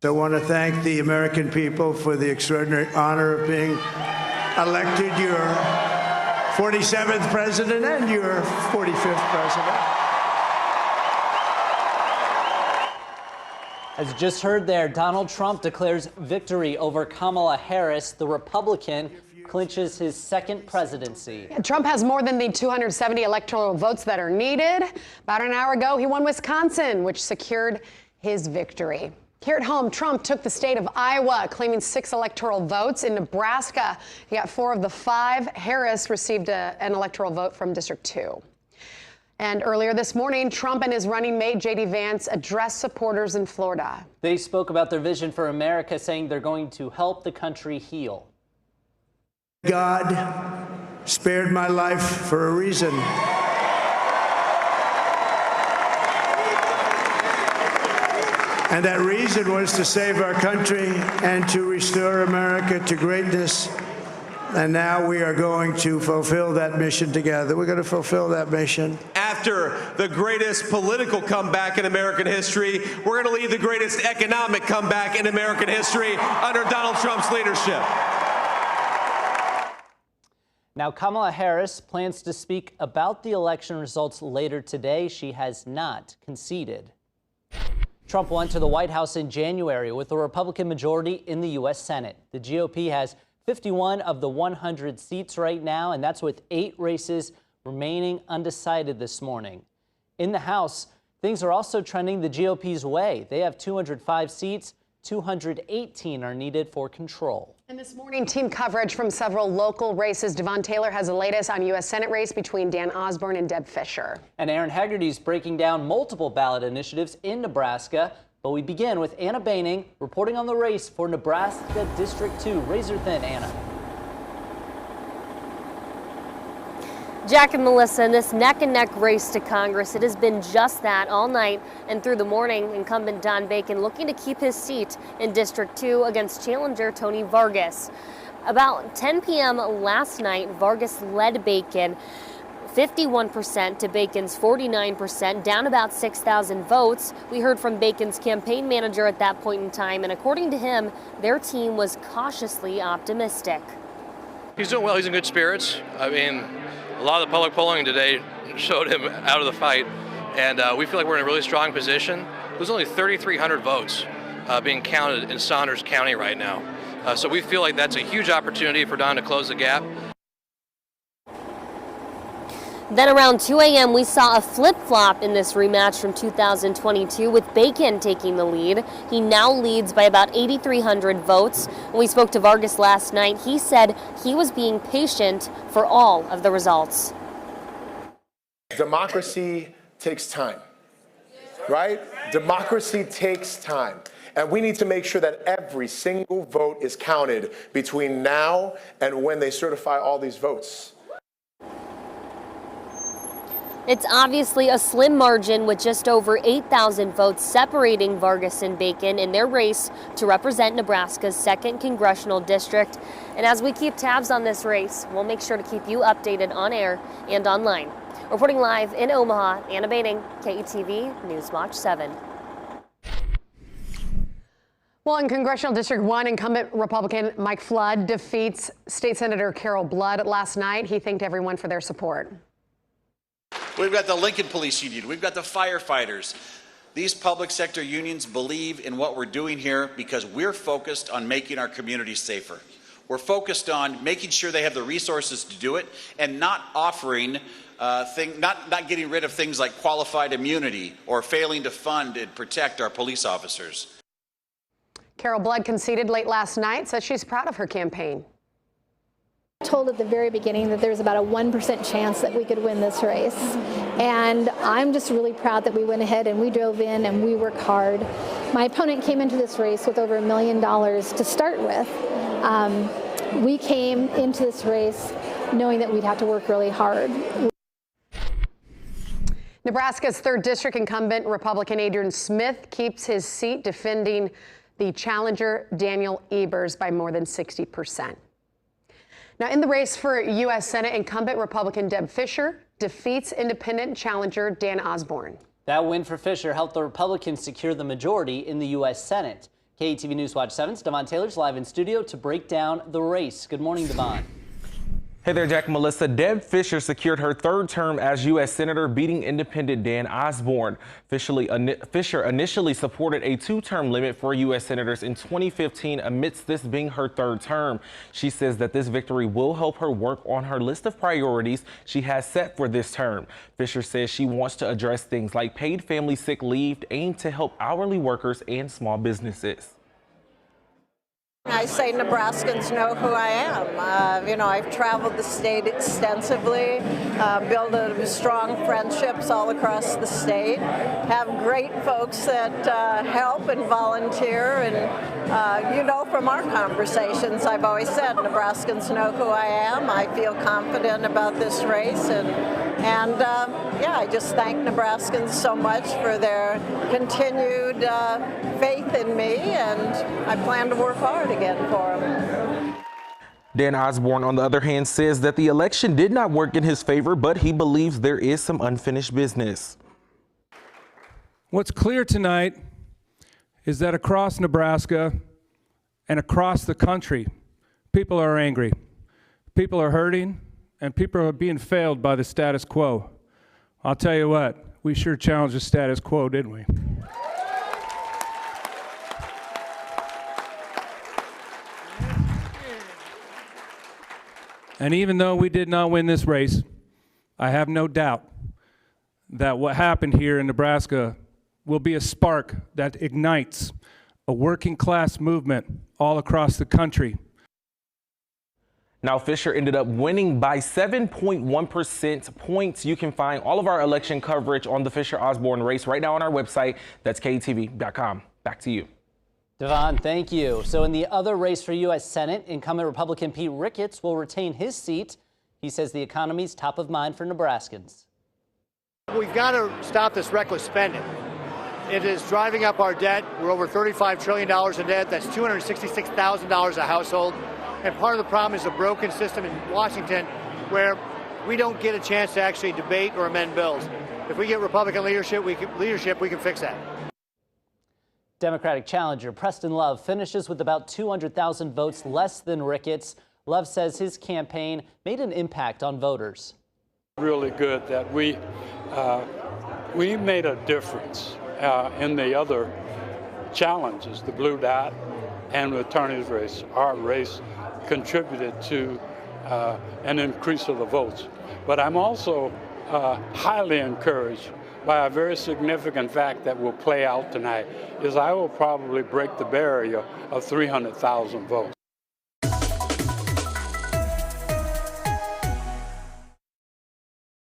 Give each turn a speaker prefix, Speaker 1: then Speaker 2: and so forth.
Speaker 1: I want to thank the American people for the extraordinary honor of being elected your 47th president and your 45th president.
Speaker 2: As you just heard there, Donald Trump declares victory over Kamala Harris. The Republican clinches his second presidency.
Speaker 3: Trump has more than the 270 electoral votes that are needed. About an hour ago, he won Wisconsin, which secured his victory. Here at home, Trump took the state of Iowa, claiming 6 electoral votes. In Nebraska, he got 4 of the 5. Harris received an electoral vote from District 2. And earlier this morning, Trump and his running mate, J.D. Vance, addressed supporters in Florida.
Speaker 2: They spoke about their vision for America, saying they're going to help the country heal.
Speaker 1: God spared my life for a reason. And that reason was to save our country and to restore America to greatness. And now we are going to fulfill that mission together. We're going to fulfill that mission.
Speaker 4: After the greatest political comeback in American history, we're going to lead the greatest economic comeback in American history under Donald Trump's leadership.
Speaker 2: Now, Kamala Harris plans to speak about the election results later today. She has not conceded. Trump went to the White House in January with a Republican majority in the U.S. Senate. The GOP has 51 of the 100 seats right now, and that's with 8 races remaining undecided this morning. In the House, things are also trending the GOP's way. They have 205 seats. 218 are needed for control.
Speaker 3: And this morning, team coverage from several local races. Devon Taylor has the latest on U.S. Senate race between Dan Osborne and Deb Fischer.
Speaker 2: And Aaron Haggerty's breaking down multiple ballot initiatives in Nebraska. But we begin with Anna Baining reporting on the race for Nebraska District 2. Razor thin, Anna.
Speaker 5: Jack and Melissa, in this neck-and-neck race to Congress, it has been just that all night and through the morning. Incumbent Don Bacon looking to keep his seat in District 2 against challenger Tony Vargas. About 10 p.m. last night, Vargas led Bacon 51% to Bacon's 49%, down about 6,000 votes. We heard from Bacon's campaign manager at that point in time, and according to him, their team was cautiously optimistic.
Speaker 6: He's doing well. He's in good spirits. I mean, a lot of the public polling today showed him out of the fight, and we feel like we're in a really strong position. There's only 3,300 votes being counted in Saunders County right now. So we feel like that's a huge opportunity for Don to close the gap.
Speaker 5: Then around 2 a.m., we saw a flip-flop in this rematch from 2022 with Bacon taking the lead. He now leads by about 8,300 votes. When we spoke to Vargas last night, he said he was being patient for all of the results.
Speaker 7: Democracy takes time, right? Democracy takes time. And we need to make sure that every single vote is counted between now and when they certify all these votes.
Speaker 5: It's obviously a slim margin with just over 8,000 votes separating Vargas and Bacon in their race to represent Nebraska's 2nd congressional district. And as we keep tabs on this race, we'll make sure to keep you updated on air and online. Reporting live in Omaha, Anna Baining, KETV News Watch 7.
Speaker 3: Well, in Congressional District 1, incumbent Republican Mike Flood defeats State Senator Carol Blood last night. He thanked everyone for their support.
Speaker 8: We've got the Lincoln Police Union. We've got the firefighters. These public sector unions believe in what we're doing here because we're focused on making our communities safer. We're focused on making sure they have the resources to do it and not offering, not getting rid of things like qualified immunity or failing to fund and protect our police officers.
Speaker 3: Carol Blood conceded late last night, says she's proud of her campaign.
Speaker 9: Told at the very beginning that there was about a 1% chance that we could win this race. And I'm just really proud that we went ahead and we drove in and we worked hard. My opponent came into this race with over $1 million to start with. We came into this race knowing that we'd have to work really hard.
Speaker 3: Nebraska's 3rd district incumbent Republican Adrian Smith keeps his seat, defending the challenger Daniel Ebers by more than 60%. Now, in the race for U.S. Senate, incumbent Republican Deb Fischer defeats independent challenger Dan Osborne.
Speaker 2: That win for Fischer helped the Republicans secure the majority in the U.S. Senate. KETV News Watch 7's Devon Taylor's live in studio to break down the race. Good morning, Devon.
Speaker 10: Hey there, Jack and Melissa. Deb Fischer secured her third term as U.S. Senator, beating independent Dan Osborne. Fischer initially supported a two-term limit for U.S. senators in 2015 amidst this being her third term. She says that this victory will help her work on her list of priorities she has set for this term. Fischer says she wants to address things like paid family sick leave aimed to help hourly workers and small businesses.
Speaker 11: I say Nebraskans know who I am. I've traveled the state extensively, built strong friendships all across the state, have great folks that help and volunteer, and from our conversations, I've always said Nebraskans know who I am. I feel confident about this race, and I just thank Nebraskans so much for their continued faith in me, and I plan to work hard again for them.
Speaker 10: Dan Osborne, on the other hand, says that the election did not work in his favor, but he believes there is some unfinished business.
Speaker 12: What's clear tonight is that across Nebraska and across the country, people are angry, people are hurting, and people are being failed by the status quo. I'll tell you what, we sure challenged the status quo, didn't we? And even though we did not win this race, I have no doubt that what happened here in Nebraska will be a spark that ignites a working class movement all across the country.
Speaker 10: Now, Fischer ended up winning by 7.1% points. You can find all of our election coverage on the Fischer-Osborne race right now on our website. That's KETV.com. Back to you.
Speaker 2: Devon, thank you. So in the other race for U.S. Senate, incumbent Republican Pete Ricketts will retain his seat. He says the economy's top of mind for Nebraskans.
Speaker 13: We've got to stop this reckless spending. It is driving up our debt. We're over $35 trillion in debt. That's $266,000 a household. And part of the problem is a broken system in Washington where we don't get a chance to actually debate or amend bills. If we get Republican leadership, we can fix that.
Speaker 2: Democratic challenger Preston Love finishes with about 200,000 votes less than Ricketts. Love says his campaign made an impact on voters.
Speaker 14: Really good that we made a difference in the other challenges, the blue dot and the attorney's race. Our race contributed to an increase of the votes. But I'm also highly encouraged by a very significant fact that will play out tonight, is I will probably break the barrier of 300,000 votes.